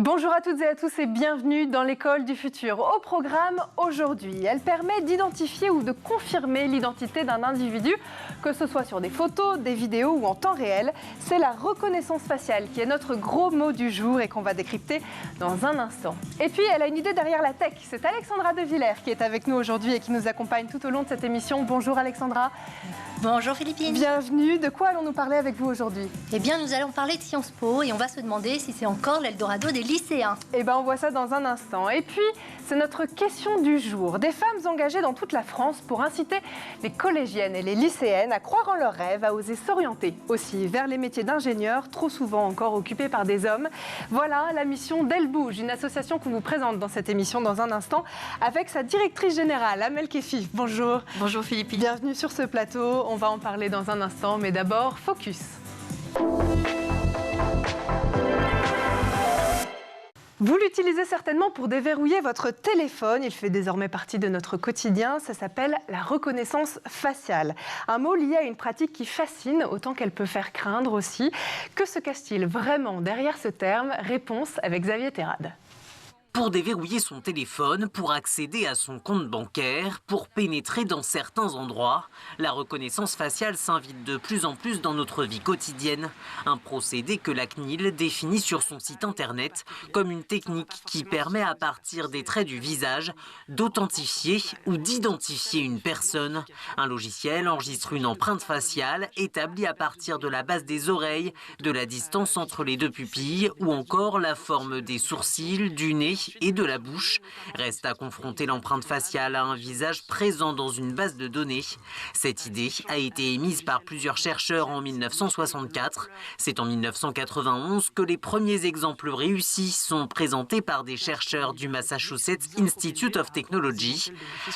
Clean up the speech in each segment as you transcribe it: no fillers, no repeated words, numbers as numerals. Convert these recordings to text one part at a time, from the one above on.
Bonjour à toutes et à tous et bienvenue dans l'école du futur. Au programme aujourd'hui, elle permet d'identifier ou de confirmer l'identité d'un individu, que ce soit sur des photos, des vidéos ou en temps réel. C'est la reconnaissance faciale qui est notre gros mot du jour et qu'on va décrypter dans un instant. Et puis elle a une idée derrière la tech. C'est Alexandra De Villers qui est avec nous aujourd'hui et qui nous accompagne tout au long de cette émission. Bonjour Alexandra. Bonjour Philippine. Bienvenue. De quoi allons-nous parler avec vous aujourd'hui ? Eh bien, nous allons parler de Sciences Po et on va se demander si c'est encore l'Eldorado des lycéens. Eh bien, on voit ça dans un instant. Et puis, c'est notre question du jour. Des femmes engagées dans toute la France pour inciter les collégiennes et les lycéennes à croire en leurs rêves, à oser s'orienter aussi vers les métiers d'ingénieur, trop souvent encore occupés par des hommes. Voilà la mission d'Elle Bouge, une association qu'on vous présente dans cette émission dans un instant, avec sa directrice générale, Amel Kefif. Bonjour. Bonjour Philippine. Bienvenue sur ce plateau. On va en parler dans un instant, mais d'abord, focus. Vous l'utilisez certainement pour déverrouiller votre téléphone. Il fait désormais partie de notre quotidien. Ça s'appelle la reconnaissance faciale. Un mot lié à une pratique qui fascine autant qu'elle peut faire craindre aussi. Que se cache-t-il vraiment derrière ce terme ? Réponse avec Xavier Terrade. Pour déverrouiller son téléphone, pour accéder à son compte bancaire, pour pénétrer dans certains endroits, la reconnaissance faciale s'invite de plus en plus dans notre vie quotidienne. Un procédé que la CNIL définit sur son site internet comme une technique qui permet à partir des traits du visage d'authentifier ou d'identifier une personne. Un logiciel enregistre une empreinte faciale établie à partir de la base des oreilles, de la distance entre les deux pupilles ou encore la forme des sourcils, du nez et de la bouche. Reste à confronter l'empreinte faciale à un visage présent dans une base de données. Cette idée a été émise par plusieurs chercheurs en 1964. C'est en 1991 que les premiers exemples réussis sont présentés par des chercheurs du Massachusetts Institute of Technology.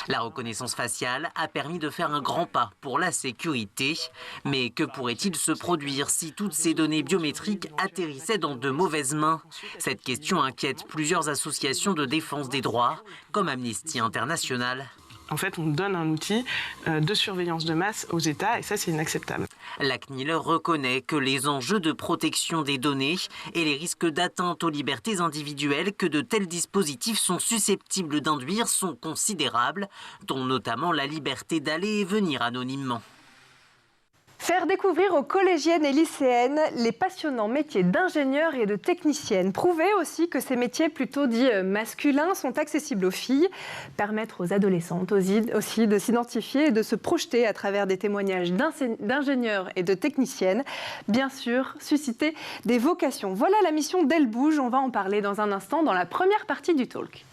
La reconnaissance faciale a permis de faire un grand pas pour la sécurité. Mais que pourrait-il se produire si toutes ces données biométriques atterrissaient dans de mauvaises mains ? Cette question inquiète plusieurs associations de défense des droits, comme Amnesty International. En fait, on donne un outil de surveillance de masse aux États et ça, c'est inacceptable. La CNIL reconnaît que les enjeux de protection des données et les risques d'atteinte aux libertés individuelles que de tels dispositifs sont susceptibles d'induire sont considérables, dont notamment la liberté d'aller et venir anonymement. Faire découvrir aux collégiennes et lycéennes les passionnants métiers d'ingénieur et de technicienne. Prouver aussi que ces métiers plutôt dits masculins sont accessibles aux filles. Permettre aux adolescentes aussi de s'identifier et de se projeter à travers des témoignages d'ingénieurs et de techniciennes. Bien sûr, susciter des vocations. Voilà la mission d'Elle Bouge. On va en parler dans un instant dans la première partie du talk.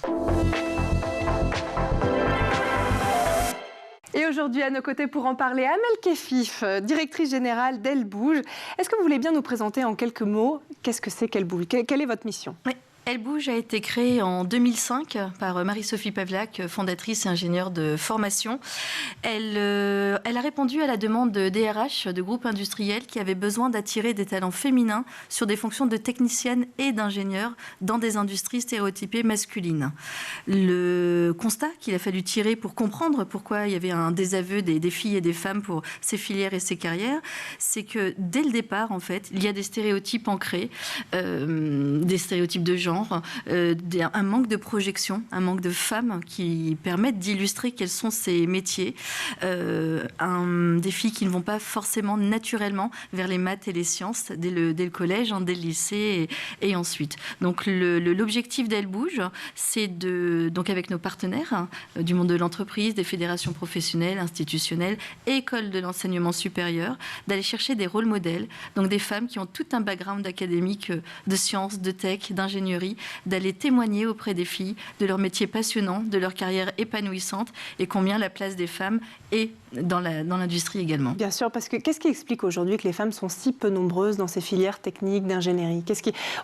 Et aujourd'hui, à nos côtés pour en parler, Amel Kefif, directrice générale d'Elle Bouge. Est-ce que vous voulez bien nous présenter en quelques mots qu'est-ce que c'est qu'Elle Bouge ? Quelle est votre mission ? Oui. Elle Bouge a été créée en 2005 par Marie-Sophie Pavlac, fondatrice et ingénieure de formation. Elle a répondu à la demande de DRH, de groupes industriels, qui avaient besoin d'attirer des talents féminins sur des fonctions de technicienne et d'ingénieur dans des industries stéréotypées masculines. Le constat qu'il a fallu tirer pour comprendre pourquoi il y avait un désaveu des filles et des femmes pour ces filières et ces carrières, c'est que dès le départ, en fait, il y a des stéréotypes ancrés, des stéréotypes de genre, un manque de projection, un manque de femmes qui permettent d'illustrer quels sont ces métiers. Des filles qui ne vont pas forcément naturellement vers les maths et les sciences dès le collège, dès le lycée et ensuite. Donc l'objectif d'Elle Bouge, c'est donc avec nos partenaires du monde de l'entreprise, des fédérations professionnelles, institutionnelles, écoles de l'enseignement supérieur, d'aller chercher des rôles modèles, donc des femmes qui ont tout un background académique de sciences, de tech, d'ingénierie, d'aller témoigner auprès des filles de leur métier passionnant, de leur carrière épanouissante et combien la place des femmes est dans l'industrie également. Bien sûr, parce que qu'est-ce qui explique aujourd'hui que les femmes sont si peu nombreuses dans ces filières techniques d'ingénierie ?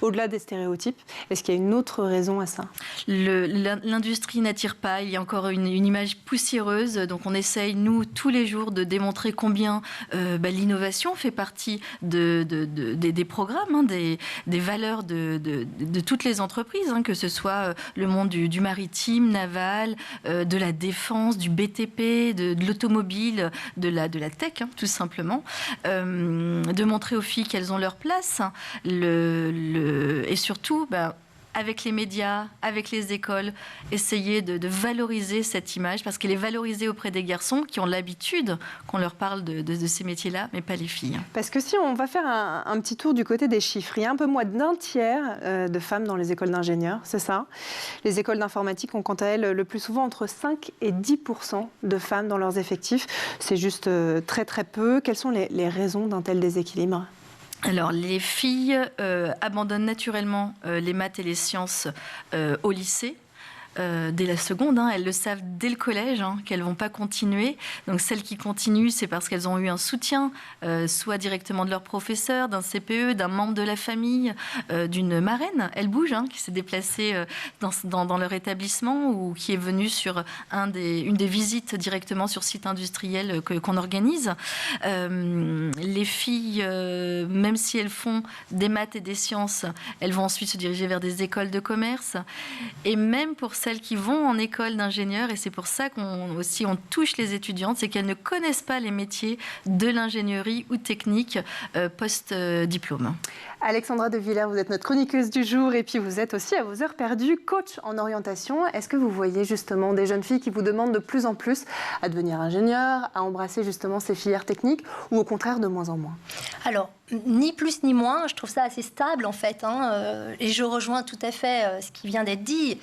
Au-delà des stéréotypes, est-ce qu'il y a une autre raison à ça ? L'industrie n'attire pas, il y a encore une image poussiéreuse, donc on essaye, nous, tous les jours, de démontrer combien l'innovation fait partie des programmes, des valeurs de toutes les entreprises, que ce soit le monde du maritime, naval, de la défense, du BTP, de l'automobile, de la tech, tout simplement, de montrer aux filles qu'elles ont leur place, et surtout avec les médias, avec les écoles, essayer de valoriser cette image, parce qu'elle est valorisée auprès des garçons qui ont l'habitude qu'on leur parle de ces métiers-là, mais pas les filles. Parce que si on va faire un petit tour du côté des chiffres, il y a un peu moins d'un tiers de femmes dans les écoles d'ingénieurs, c'est ça. Les écoles d'informatique ont quant à elles le plus souvent entre 5 et 10% de femmes dans leurs effectifs. C'est juste très très peu. Quelles sont les raisons d'un tel déséquilibre ? Alors, les filles abandonnent naturellement les maths et les sciences au lycée. Dès la seconde, elles le savent dès le collège, qu'elles ne vont pas continuer. Donc celles qui continuent, c'est parce qu'elles ont eu un soutien, soit directement de leur professeur, d'un CPE, d'un membre de la famille, d'une marraine, Elle Bouge, qui s'est déplacée dans leur établissement ou qui est venue sur une des visites directement sur site industriel qu'on organise. Les filles, même si elles font des maths et des sciences, elles vont ensuite se diriger vers des écoles de commerce. Et même pour celles qui vont en école d'ingénieur, et c'est pour ça qu'on touche les étudiantes, c'est qu'elles ne connaissent pas les métiers de l'ingénierie ou technique post-diplôme. Alexandra De Villers, vous êtes notre chroniqueuse du jour et puis vous êtes aussi à vos heures perdues coach en orientation. Est-ce que vous voyez justement des jeunes filles qui vous demandent de plus en plus à devenir ingénieurs, à embrasser justement ces filières techniques ou au contraire de moins en moins ? Alors, ni plus ni moins, je trouve ça assez stable en fait. Et je rejoins tout à fait ce qui vient d'être dit.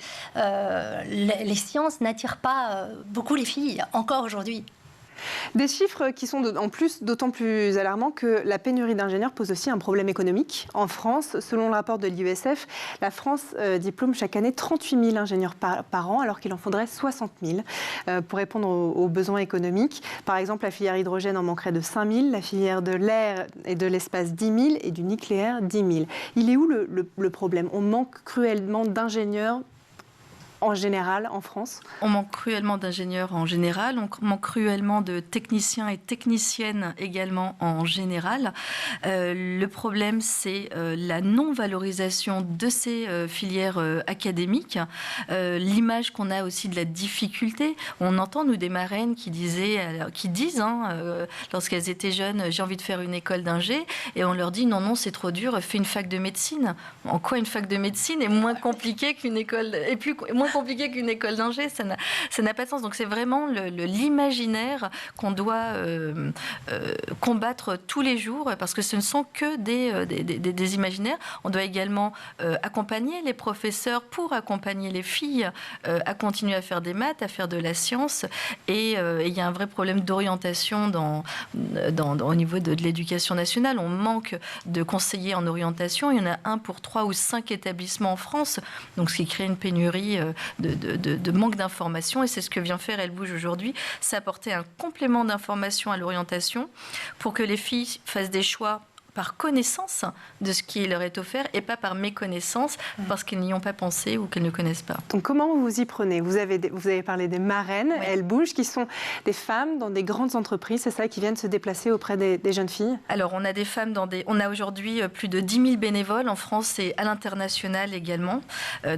Les sciences n'attirent pas beaucoup les filles, encore aujourd'hui. Des chiffres qui sont en plus d'autant plus alarmants que la pénurie d'ingénieurs pose aussi un problème économique. En France, selon le rapport de l'IESF, la France diplôme chaque année 38 000 ingénieurs par an, alors qu'il en faudrait 60 000 pour répondre aux besoins économiques. Par exemple, la filière hydrogène en manquerait de 5 000, la filière de l'air et de l'espace 10 000 et du nucléaire 10 000. Il est où le problème ? On manque cruellement d'ingénieurs en général en France ? On manque cruellement d'ingénieurs en général, on manque cruellement de techniciens et techniciennes également en général. Le problème, c'est la non-valorisation de ces filières académiques, l'image qu'on a aussi de la difficulté. On entend, nous, des marraines qui disent, lorsqu'elles étaient jeunes, j'ai envie de faire une école d'ingé, et on leur dit non, c'est trop dur, fais une fac de médecine. En quoi une fac de médecine est moins compliquée qu'une école, moins compliqué qu'une école d'ingé, ça n'a pas de sens. Donc c'est vraiment l'imaginaire qu'on doit combattre tous les jours, parce que ce ne sont que des imaginaires. On doit également accompagner les professeurs pour accompagner les filles à continuer à faire des maths, à faire de la science. Et il y a un vrai problème d'orientation au niveau de l'éducation nationale. On manque de conseillers en orientation. Il y en a 1 pour 3 ou 5 établissements en France, donc ce qui crée une pénurie de manque d'informations. Et c'est ce que vient faire Elle Bouge aujourd'hui, c'est apporter un complément d'information à l'orientation pour que les filles fassent des choix par connaissance de ce qui leur est offert et pas par méconnaissance parce qu'elles n'y ont pas pensé ou qu'elles ne connaissent pas. Donc comment vous vous y prenez ? Vous avez parlé des marraines, oui. Elles Bougent, qui sont des femmes dans des grandes entreprises, c'est ça, qui viennent se déplacer auprès des jeunes filles ? Alors on a des femmes on a aujourd'hui plus de 10 000 bénévoles en France et à l'international également.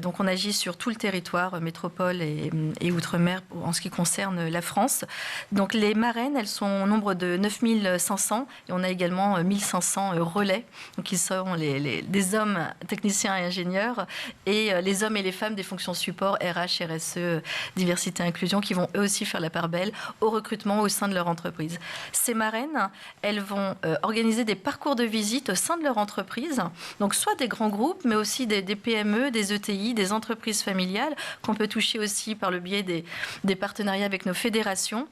Donc on agit sur tout le territoire, métropole et outre-mer en ce qui concerne la France. Donc les marraines, elles sont au nombre de 9 500 et on a également 1 500 relais, donc ils sont des hommes techniciens et ingénieurs et les hommes et les femmes des fonctions support, RH, RSE, diversité et inclusion, qui vont eux aussi faire la part belle au recrutement au sein de leur entreprise. Ces marraines, elles vont organiser des parcours de visite au sein de leur entreprise, donc soit des grands groupes, mais aussi des PME, des ETI, des entreprises familiales qu'on peut toucher aussi par le biais des partenariats avec nos fédérations,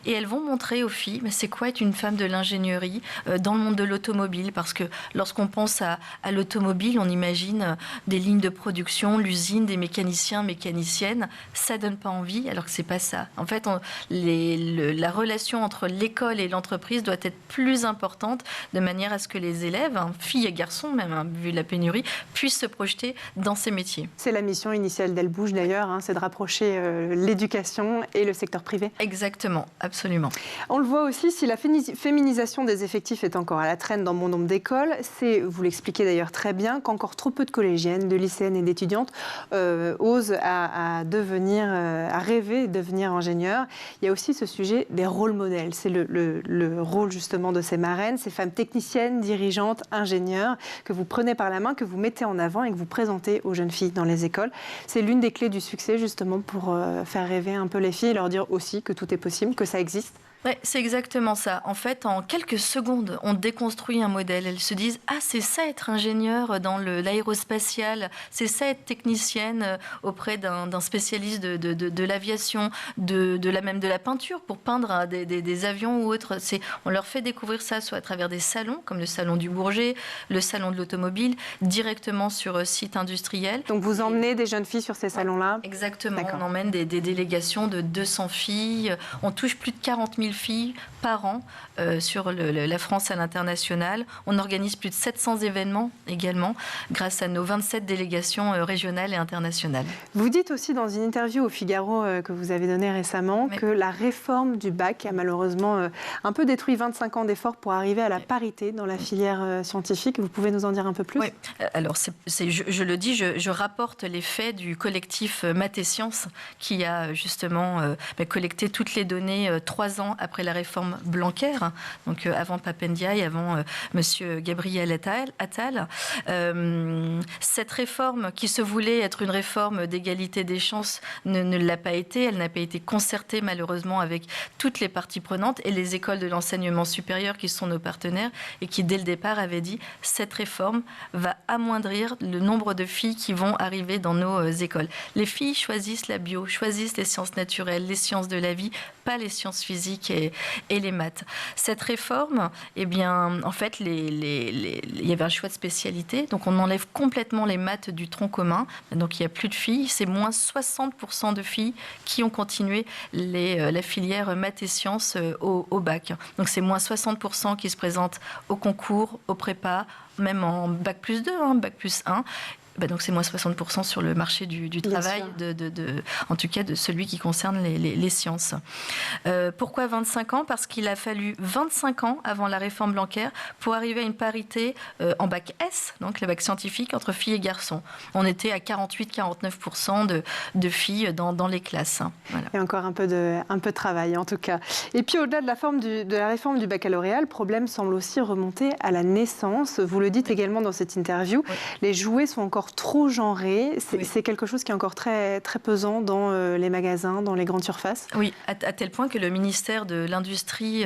et elles vont montrer aux filles c'est quoi être une femme de l'ingénierie dans le monde de l'automobile. Parce que lorsqu'on pense à l'automobile, on imagine des lignes de production, l'usine, des mécaniciens, mécaniciennes. Ça donne pas envie, alors que c'est pas ça. En fait, la relation entre l'école et l'entreprise doit être plus importante, de manière à ce que les élèves, filles et garçons même, vu la pénurie, puissent se projeter dans ces métiers. C'est la mission initiale d'Elle Bouge d'ailleurs, c'est de rapprocher l'éducation et le secteur privé. Exactement, absolument. On le voit aussi, si la féminisation des effectifs est encore à la traîne dans mon bon nombre d'écoles. C'est, vous l'expliquez d'ailleurs très bien, qu'encore trop peu de collégiennes, de lycéennes et d'étudiantes osent à rêver de devenir ingénieurs. Il y a aussi ce sujet des rôles modèles. C'est le rôle justement de ces marraines, ces femmes techniciennes, dirigeantes, ingénieures, que vous prenez par la main, que vous mettez en avant et que vous présentez aux jeunes filles dans les écoles. C'est l'une des clés du succès justement pour faire rêver un peu les filles et leur dire aussi que tout est possible, que ça existe. Oui, c'est exactement ça. En fait, en quelques secondes, on déconstruit un modèle. Elles se disent « Ah, c'est ça être ingénieur dans l'aérospatial, c'est ça être technicienne auprès d'un spécialiste de l'aviation, même de la peinture pour peindre des avions ou autres. » On leur fait découvrir ça soit à travers des salons, comme le salon du Bourget, le salon de l'automobile, directement sur site industriel. Donc vous emmenez des jeunes filles sur ces salons-là? Exactement. On emmène des délégations de 200 filles. On touche plus de 40 000 filles par an sur la France à l'international. On organise plus de 700 événements également grâce à nos 27 délégations régionales et internationales. Vous dites aussi dans une interview au Figaro que vous avez donnée récemment que la réforme du bac a malheureusement un peu détruit 25 ans d'efforts pour arriver à la parité dans la filière scientifique. Vous pouvez nous en dire un peu plus? Oui. Alors, je le dis, je rapporte les faits du collectif Maths et Sciences qui a justement collecté toutes les données 3 ans après la réforme Blanquer, donc avant Papendiaï, avant Monsieur Gabriel Attal. Cette réforme qui se voulait être une réforme d'égalité des chances ne l'a pas été. Elle n'a pas été concertée malheureusement avec toutes les parties prenantes et les écoles de l'enseignement supérieur qui sont nos partenaires et qui dès le départ avaient dit cette réforme va amoindrir le nombre de filles qui vont arriver dans nos écoles. Les filles choisissent la bio, choisissent les sciences naturelles, les sciences de la vie, pas les sciences physiques et les maths. Cette réforme, eh bien, en fait, il y avait un choix de spécialité, donc on enlève complètement les maths du tronc commun, donc il n'y a plus de filles, c'est moins 60% de filles qui ont continué la filière maths et sciences au bac. Donc c'est moins 60% qui se présentent au concours, au prépa, même en bac plus 2, bac plus 1. Donc c'est moins 60% sur le marché du travail, en tout cas de celui qui concerne les sciences. Pourquoi 25 ans? Parce qu'il a fallu 25 ans avant la réforme Blanquer pour arriver à une parité en bac S, donc le bac scientifique, entre filles et garçons. On était à 48-49% de filles dans les classes. Voilà. Il y a encore un peu de travail en tout cas. Et puis au-delà de la réforme du baccalauréat, le problème semble aussi remonter à la naissance. Vous le dites également dans cette interview, les jouets sont encore trop genrés. C'est quelque chose qui est encore très, très pesant dans les magasins, dans les grandes surfaces. Oui, à tel point que le ministère de l'Industrie,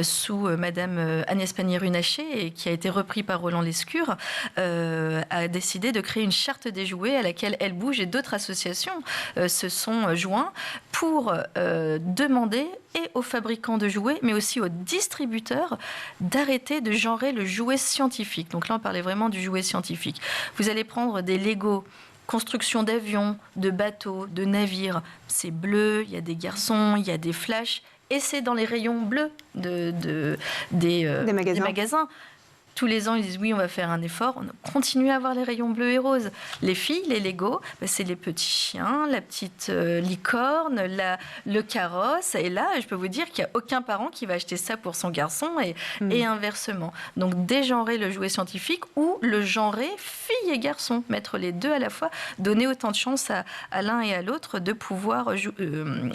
sous Madame Agnès Pannier-Runacher, et qui a été repris par Roland Lescure, a décidé de créer une charte des jouets à laquelle Elle Bouge et d'autres associations se sont joints pour demander et aux fabricants de jouets, mais aussi aux distributeurs, d'arrêter de genrer le jouet scientifique. Donc là, on parlait vraiment du jouet scientifique. Vous allez prendre des Lego, construction d'avions, de bateaux, de navires. C'est bleu, il y a des garçons, il y a des flashs, et c'est dans les rayons bleus des magasins. Tous les ans, ils disent oui, on va faire un effort. On continue à avoir les rayons bleus et roses. Les filles, les Lego, c'est les petits chiens, la petite licorne, le carrosse. Et là, je peux vous dire qu'il n'y a aucun parent qui va acheter ça pour son garçon et inversement. Donc, dégenrer le jouet scientifique ou le genrer filles et garçons. Mettre les deux à la fois, donner autant de chance à l'un et à l'autre de pouvoir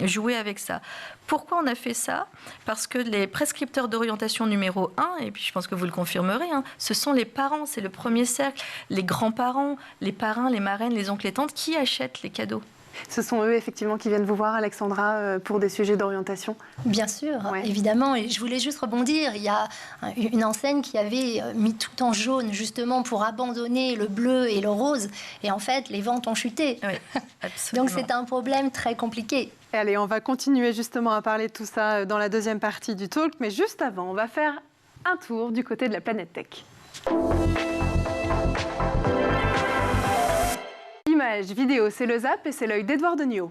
jouer avec ça. Pourquoi on a fait ça? Parce que les prescripteurs d'orientation numéro 1, et puis je pense que vous le confirmerez, ce sont les parents, c'est le premier cercle, les grands-parents, les parrains, les marraines, les oncles et tantes qui achètent les cadeaux. Ce sont eux, effectivement, qui viennent vous voir, Alexandra, pour des sujets d'orientation? Bien sûr, évidemment. Et je voulais juste rebondir. Il y a une enseigne qui avait mis tout en jaune, justement, pour abandonner le bleu et le rose. Et en fait, les ventes ont chuté. Oui, absolument. Donc, c'est un problème très compliqué. Et allez, on va continuer justement à parler de tout ça dans la deuxième partie du talk. Mais juste avant, on va faire un tour du côté de la planète tech. Images, vidéos, c'est le Zap et c'est l'œil d'Edouard Deniau.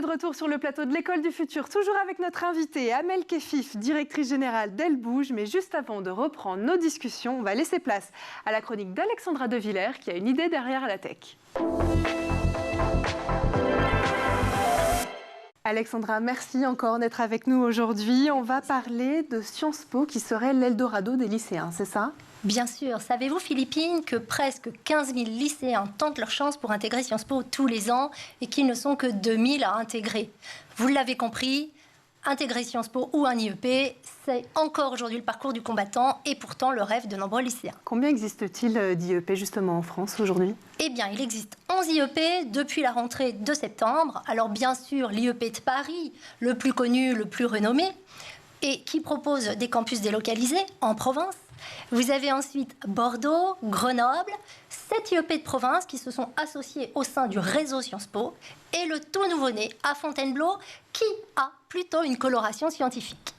De retour sur le plateau de l'École du Futur, toujours avec notre invitée Amel Kefif, directrice générale d'Elle Bouge. Mais juste avant de reprendre nos discussions, on va laisser place à la chronique d'Alexandra De Villers qui a une idée derrière la tech. Alexandra, merci encore d'être avec nous aujourd'hui. On va parler de Sciences Po qui serait l'Eldorado des lycéens, c'est ça ? Bien sûr. Savez-vous, Philippine, que presque 15 000 lycéens tentent leur chance pour intégrer Sciences Po tous les ans et qu'ils ne sont que 2 000 à intégrer? Vous l'avez compris, intégrer Sciences Po ou un IEP, c'est encore aujourd'hui le parcours du combattant et pourtant le rêve de nombreux lycéens. Combien existe-t-il d'IEP justement en France aujourd'hui? Eh bien, il existe 11 IEP depuis la rentrée de septembre. Alors bien sûr, l'IEP de Paris, le plus connu, le plus renommé, et qui propose des campus délocalisés en province. Vous avez ensuite Bordeaux, Grenoble, 7 IEP de province qui se sont associés au sein du réseau Sciences Po et le tout nouveau-né à Fontainebleau qui a plutôt une coloration scientifique.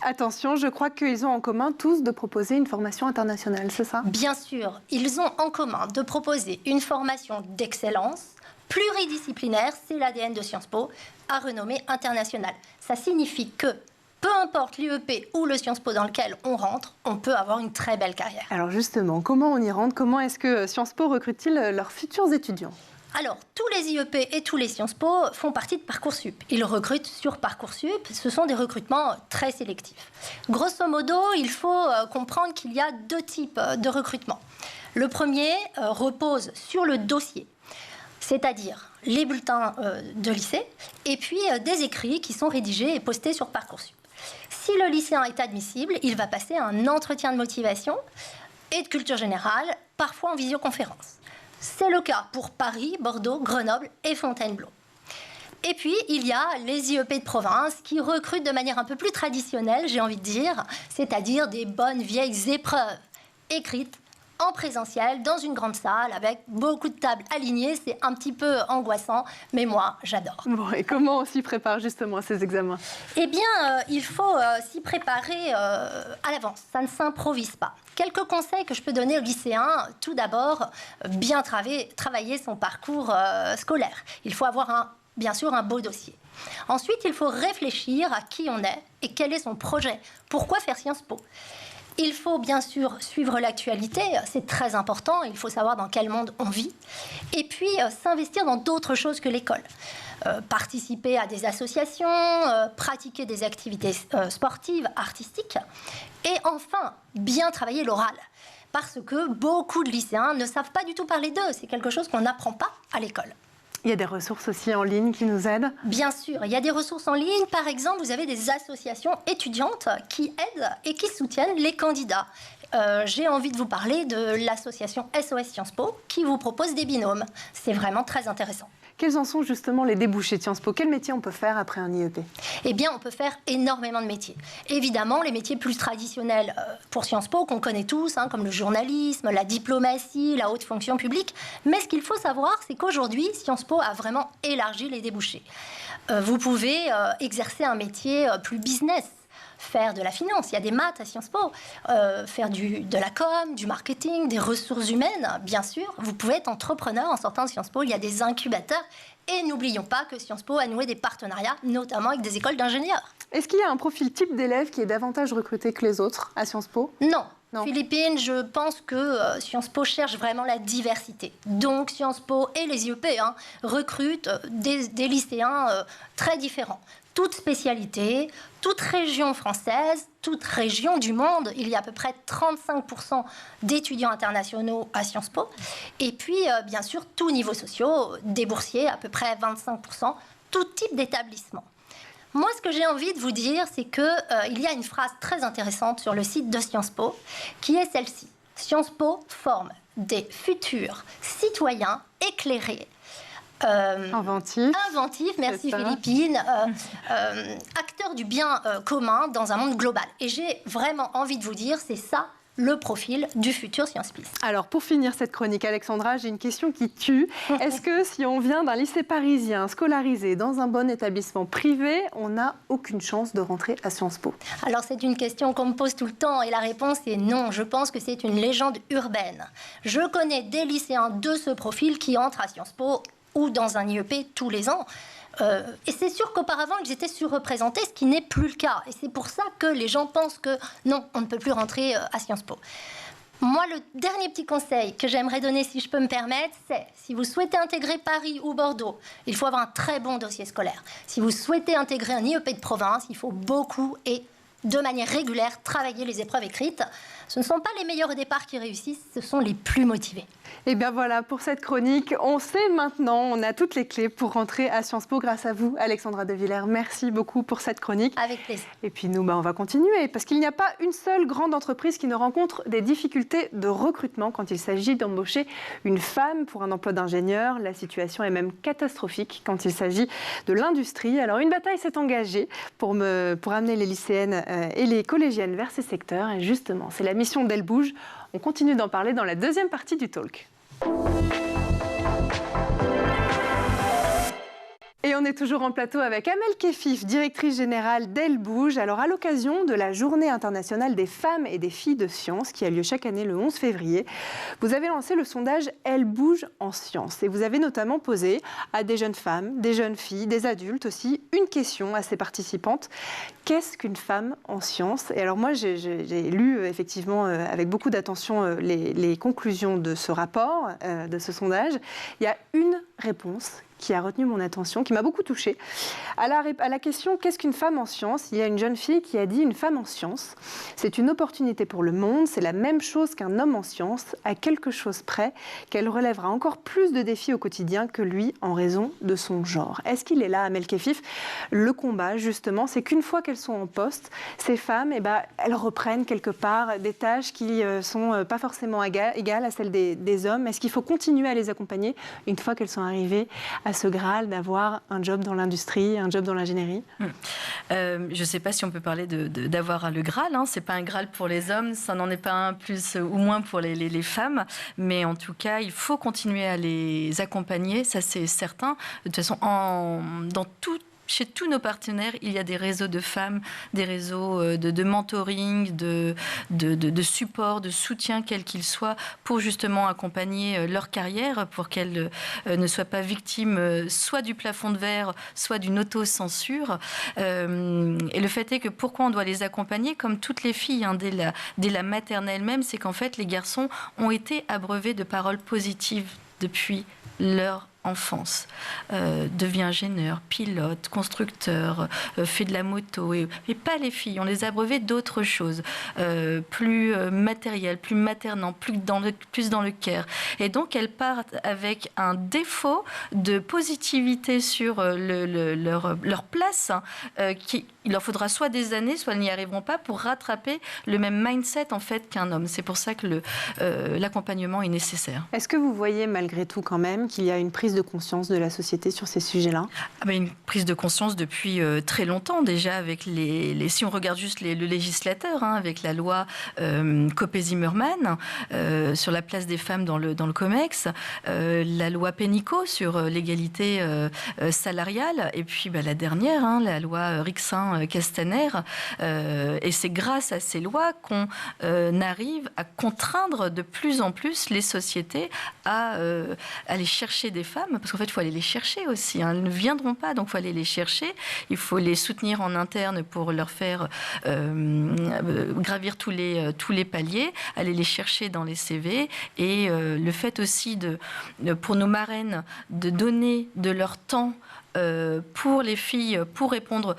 Attention, je crois qu'ils ont en commun tous de proposer une formation internationale, c'est ça? Bien sûr, ils ont en commun de proposer une formation d'excellence, pluridisciplinaire, c'est l'ADN de Sciences Po, à renommée internationale. Ça signifie que peu importe l'IEP ou le Sciences Po dans lequel on rentre, on peut avoir une très belle carrière. Alors justement, comment on y rentre? Comment est-ce que Sciences Po recrute-t-il leurs futurs étudiants? Alors, tous les IEP et tous les Sciences Po font partie de Parcoursup. Ils recrutent sur Parcoursup. Ce sont des recrutements très sélectifs. Grosso modo, il faut comprendre qu'il y a 2 types de recrutement. Le premier repose sur le dossier, c'est-à-dire les bulletins de lycée et puis des écrits qui sont rédigés et postés sur Parcoursup. Si le lycéen est admissible, il va passer un entretien de motivation et de culture générale, parfois en visioconférence. C'est le cas pour Paris, Bordeaux, Grenoble et Fontainebleau. Et puis, il y a les IEP de province qui recrutent de manière un peu plus traditionnelle, j'ai envie de dire, c'est-à-dire des bonnes vieilles épreuves écrites en présentiel, dans une grande salle, avec beaucoup de tables alignées. C'est un petit peu angoissant, mais moi, j'adore. Bon, et comment on s'y prépare justement à ces examens? Eh bien, il faut s'y préparer à l'avance. Ça ne s'improvise pas. Quelques conseils que je peux donner aux lycéens. Tout d'abord, bien travailler son parcours scolaire. Il faut avoir bien sûr un beau dossier. Ensuite, il faut réfléchir à qui on est et quel est son projet. Pourquoi faire Sciences Po? Il faut bien sûr suivre l'actualité, c'est très important, il faut savoir dans quel monde on vit. Et puis s'investir dans d'autres choses que l'école. Participer à des associations, pratiquer des activités sportives, artistiques. Et enfin, bien travailler l'oral. Parce que beaucoup de lycéens ne savent pas du tout parler d'eux, c'est quelque chose qu'on n'apprend pas à l'école. Il y a des ressources aussi en ligne qui nous aident? Bien sûr, il y a des ressources en ligne. Par exemple, vous avez des associations étudiantes qui aident et qui soutiennent les candidats. J'ai envie de vous parler de l'association SOS Sciences Po qui vous propose des binômes. C'est vraiment très intéressant. Quels en sont justement les débouchés de Sciences Po? Quel métier on peut faire après un IEP? Eh bien, on peut faire énormément de métiers. Évidemment, les métiers plus traditionnels pour Sciences Po, qu'on connaît tous, comme le journalisme, la diplomatie, la haute fonction publique. Mais ce qu'il faut savoir, c'est qu'aujourd'hui, Sciences Po a vraiment élargi les débouchés. Vous pouvez exercer un métier plus business, faire de la finance, il y a des maths à Sciences Po, faire de la com, du marketing, des ressources humaines, bien sûr. Vous pouvez être entrepreneur en sortant de Sciences Po, il y a des incubateurs. Et n'oublions pas que Sciences Po a noué des partenariats, notamment avec des écoles d'ingénieurs. Est-ce qu'il y a un profil type d'élève qui est davantage recruté que les autres à Sciences Po? Non. Non. Philippine, je pense que Sciences Po cherche vraiment la diversité. Donc Sciences Po et les IEP recrutent des lycéens très différents. Toute spécialité, toute région française, toute région du monde. Il y a à peu près 35% d'étudiants internationaux à Sciences Po. Et puis, bien sûr, tous niveaux sociaux, des boursiers, à peu près 25%, tout type d'établissement. Moi, ce que j'ai envie de vous dire, c'est qu'il y a une phrase très intéressante sur le site de Sciences Po, qui est celle-ci. Sciences Po forme des futurs citoyens éclairés, inventifs, merci Philippine, acteurs du bien commun dans un monde global. Et j'ai vraiment envie de vous dire, c'est ça le profil du futur SciencePis. Alors, pour finir cette chronique, Alexandra, j'ai une question qui tue. Est-ce que si on vient d'un lycée parisien scolarisé dans un bon établissement privé, on n'a aucune chance de rentrer à Sciences Po? Alors, c'est une question qu'on me pose tout le temps et la réponse est non. Je pense que c'est une légende urbaine. Je connais des lycéens de ce profil qui entrent à Sciences Po ou dans un IEP tous les ans. Et c'est sûr qu'auparavant, ils étaient surreprésentés, ce qui n'est plus le cas. Et c'est pour ça que les gens pensent que non, on ne peut plus rentrer à Sciences Po. Moi, le dernier petit conseil que j'aimerais donner, si je peux me permettre, c'est si vous souhaitez intégrer Paris ou Bordeaux, il faut avoir un très bon dossier scolaire. Si vous souhaitez intégrer un IEP de province, il faut beaucoup et de manière régulière travailler les épreuves écrites. Ce ne sont pas les meilleurs au départ qui réussissent, ce sont les plus motivés. Et bien voilà, pour cette chronique, on sait maintenant, on a toutes les clés pour rentrer à Sciences Po grâce à vous, Alexandra De Villers. Merci beaucoup pour cette chronique. Avec plaisir. Et puis nous, on va continuer, parce qu'il n'y a pas une seule grande entreprise qui ne rencontre des difficultés de recrutement quand il s'agit d'embaucher une femme pour un emploi d'ingénieur. La situation est même catastrophique quand il s'agit de l'industrie. Alors une bataille s'est engagée pour amener les lycéennes et les collégiennes vers ces secteurs. Et justement, c'est la mission d'Elle Bouge. On continue d'en parler dans la deuxième partie du talk. Et on est toujours en plateau avec Amel Kefif, directrice générale d'Elle Bouge. Alors, à l'occasion de la Journée internationale des femmes et des filles de sciences, qui a lieu chaque année le 11 février, vous avez lancé le sondage Elle Bouge en sciences. Et vous avez notamment posé à des jeunes femmes, des jeunes filles, des adultes aussi, une question à ces participantes. Qu'est-ce qu'une femme en sciences? Et alors moi, j'ai lu effectivement avec beaucoup d'attention les conclusions de ce rapport, de ce sondage. Il y a une réponse qui a retenu mon attention, qui m'a beaucoup touchée. À la question « Qu'est-ce qu'une femme en sciences ?», il y a une jeune fille qui a dit « Une femme en sciences, c'est une opportunité pour le monde, c'est la même chose qu'un homme en sciences, à quelque chose près, qu'elle relèvera encore plus de défis au quotidien que lui en raison de son genre ». Est-ce qu'il est là, Amel Kefif? Le combat, justement, c'est qu'une fois qu'elles sont en poste, ces femmes, elles reprennent quelque part des tâches qui ne sont pas forcément égales à celles des hommes. Est-ce qu'il faut continuer à les accompagner une fois qu'elles sont arrivées à ce Graal d'avoir un job dans l'industrie, un job dans l'ingénierie? Je ne sais pas si on peut parler d'avoir le Graal. Ce n'est pas un Graal pour les hommes, ça n'en est pas un plus ou moins pour les femmes. Mais en tout cas, il faut continuer à les accompagner, ça c'est certain. De toute façon, chez tous nos partenaires, il y a des réseaux de femmes, des réseaux de mentoring, de support, de soutien, quel qu'il soit, pour justement accompagner leur carrière, pour qu'elles ne soient pas victimes soit du plafond de verre, soit d'une autocensure. Et le fait est que pourquoi on doit les accompagner, comme toutes les filles, dès la maternelle même, c'est qu'en fait, les garçons ont été abreuvés de paroles positives depuis leur enfance, devient ingénieur, pilote, constructeur, fait de la moto, et pas les filles. On les a abreuvées d'autres choses, plus matérielles, plus maternantes, plus dans le care. Et donc, elles partent avec un défaut de positivité sur leur place, il leur faudra soit des années, soit elles n'y arriveront pas pour rattraper le même mindset en fait qu'un homme. C'est pour ça que l'accompagnement est nécessaire. Est-ce que vous voyez malgré tout quand même qu'il y a une prise de conscience de la société sur ces sujets-là ? Une prise de conscience depuis très longtemps déjà, avec si on regarde juste le législateur, avec la loi Copé-Zimmermann sur la place des femmes dans le COMEX, la loi Pénicaud sur l'égalité salariale, et puis la dernière, la loi Rixain-Castaner, et c'est grâce à ces lois qu'on arrive à contraindre de plus en plus les sociétés à aller chercher des femmes, parce qu'en fait il faut aller les chercher aussi, elles ne viendront pas, donc il faut aller les chercher, il faut les soutenir en interne pour leur faire gravir tous les paliers, aller les chercher dans les CV, et le fait aussi pour nos marraines de donner de leur temps pour les filles, pour répondre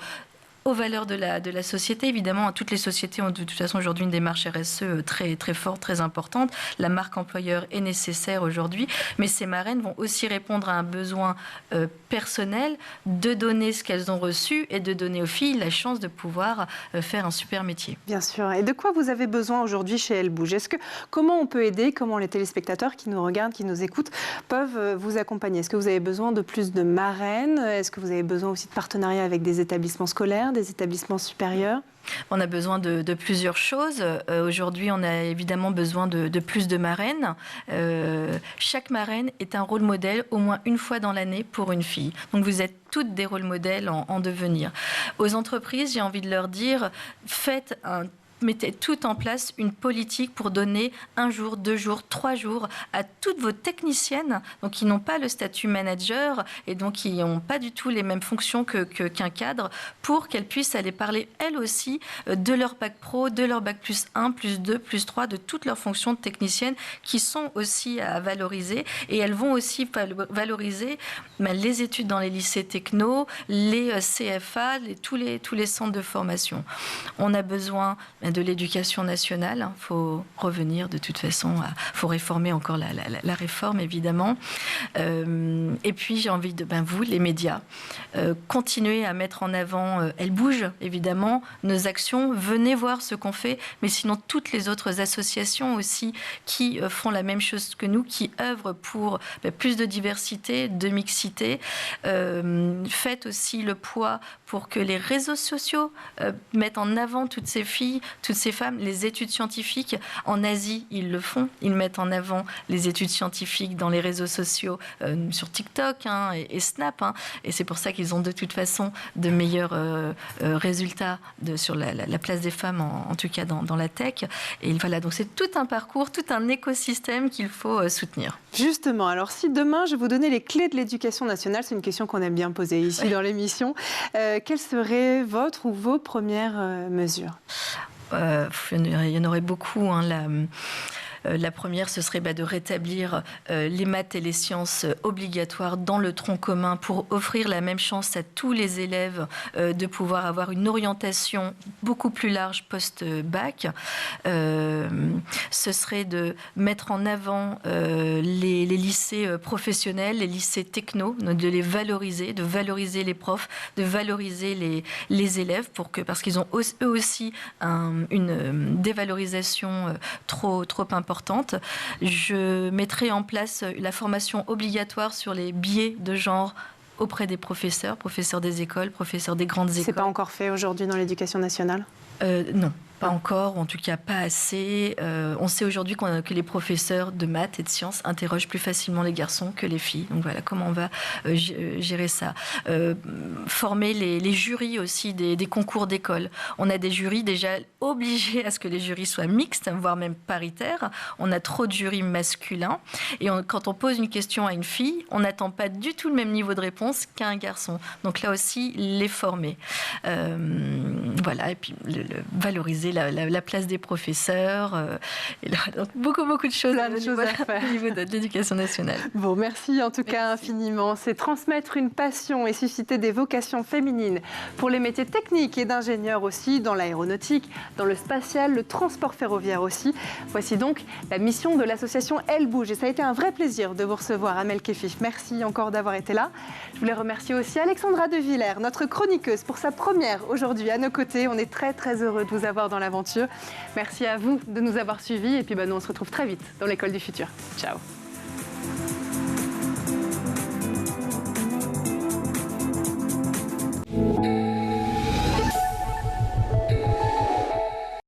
aux valeurs de la société. Évidemment, toutes les sociétés ont de toute façon aujourd'hui une démarche RSE très, très forte, très importante. La marque employeur est nécessaire aujourd'hui, mais ces marraines vont aussi répondre à un besoin personnel de donner ce qu'elles ont reçu et de donner aux filles la chance de pouvoir faire un super métier. Bien sûr. Et de quoi vous avez besoin aujourd'hui chez Elle Bouge ? Comment on peut aider ? Comment les téléspectateurs qui nous regardent, qui nous écoutent, peuvent vous accompagner ? Est-ce que vous avez besoin de plus de marraines ? Est-ce que vous avez besoin aussi de partenariats avec des établissements scolaires, des établissements supérieurs ? On a besoin de plusieurs choses. Aujourd'hui, on a évidemment besoin de plus de marraines. Chaque marraine est un rôle modèle au moins une fois dans l'année pour une fille. Donc vous êtes toutes des rôles modèles en devenir. Aux entreprises, j'ai envie de leur dire, mettez tout en place une politique pour donner 1 jour, 2 jours, 3 jours à toutes vos techniciennes, donc qui n'ont pas le statut manager et donc qui n'ont pas du tout les mêmes fonctions qu'un cadre, pour qu'elles puissent aller parler elles aussi de leur bac pro, de leur bac plus 1, plus 2, plus 3, de toutes leurs fonctions de techniciennes qui sont aussi à valoriser, et elles vont aussi valoriser les études dans les lycées techno, les CFA, tous les centres de formation. On a besoin de l'éducation nationale. Il faut revenir de toute façon, il faut réformer encore la réforme, évidemment. Et puis, j'ai envie de, vous, les médias, continuer à mettre en avant, Elle Bouge, évidemment, nos actions, venez voir ce qu'on fait, mais sinon toutes les autres associations aussi qui font la même chose que nous, qui œuvrent pour plus de diversité, de mixité. Faites aussi le poids pour que les réseaux sociaux mettent en avant toutes ces filles, toutes ces femmes. Les études scientifiques, en Asie, ils le font. Ils mettent en avant les études scientifiques dans les réseaux sociaux, sur TikTok et Snap. Et c'est pour ça qu'ils ont de toute façon de meilleurs résultats sur la place des femmes, en tout cas dans la tech. Et voilà, donc c'est tout un parcours, tout un écosystème qu'il faut soutenir. Justement, alors si demain je vous donnais les clés de l'éducation nationale, c'est une question qu'on aime bien poser ici dans l'émission, quelles seraient votre ou vos premières mesures ? Il y en aurait beaucoup. La première, ce serait de rétablir les maths et les sciences obligatoires dans le tronc commun pour offrir la même chance à tous les élèves de pouvoir avoir une orientation beaucoup plus large post-bac. Ce serait de mettre en avant les lycées professionnels, les lycées techno, de les valoriser, de valoriser les profs, de valoriser les élèves parce qu'ils ont eux aussi une dévalorisation trop importante. Je mettrai en place la formation obligatoire sur les biais de genre auprès des professeurs des écoles, professeurs des grandes écoles. C'est pas encore fait aujourd'hui dans l'éducation nationale ? Non. Pas encore, ou en tout cas pas assez. On sait aujourd'hui que les professeurs de maths et de sciences interrogent plus facilement les garçons que les filles. Donc voilà comment on va gérer ça. Former les jurys aussi des concours d'école. On a des jurys déjà obligés à ce que les jurys soient mixtes, voire même paritaires. On a trop de jurys masculins. Et quand on pose une question à une fille, on n'attend pas du tout le même niveau de réponse qu'à un garçon. Donc là aussi, les former. Voilà. Et puis valoriser la place des professeurs. Et là, donc beaucoup de choses, Plein de choses à faire au niveau de l'éducation nationale. Bon, merci en tout cas infiniment. C'est transmettre une passion et susciter des vocations féminines pour les métiers techniques et d'ingénieurs aussi, dans l'aéronautique, dans le spatial, le transport ferroviaire aussi. Voici donc la mission de l'association Elle Bouge. Et ça a été un vrai plaisir de vous recevoir, Amel Kefif. Merci encore d'avoir été là. Je voulais remercier aussi Alexandra De Villers, notre chroniqueuse, pour sa première aujourd'hui à nos côtés. On est très heureux de vous avoir dans l'aventure. Merci à vous de nous avoir suivis. Et puis nous, on se retrouve très vite dans l'école du futur. Ciao.